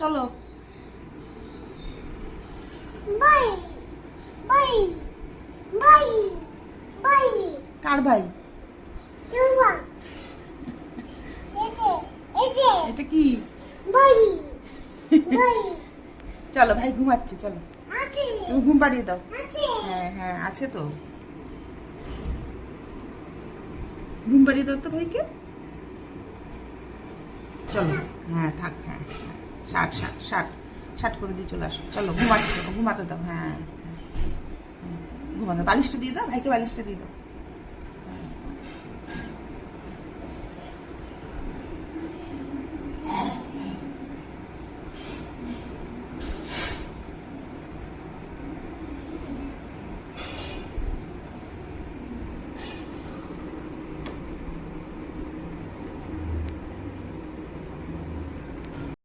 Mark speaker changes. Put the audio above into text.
Speaker 1: চলো।
Speaker 2: ভাই ভাই ভাই ভাই
Speaker 1: কার ভাই?
Speaker 2: তোমার এতে
Speaker 1: এটা কি?
Speaker 2: ভাই ভাই
Speaker 1: চলো, ভাই ঘুমাচ্ছে, চলো
Speaker 2: আছে
Speaker 1: তুমি ঘুম পাড়িয়ে দাও।
Speaker 2: আছে
Speaker 1: হ্যাঁ হ্যাঁ আছে তো, ঘুম পাড়িয়ে দাও তো ভাইকে। চলো, হ্যাঁ থাক, হ্যাঁ হ্যাঁ, ষাট ষাট ষাট ষাট করে দিয়ে চলে আসো। চলো ঘুমাচ্ছে, ঘুমাতে দাও। হ্যাঁ হ্যাঁ, ঘুমাতে, বালিশটা দিয়ে দাও ভাইকে, বালিশটা দিয়ে দাও।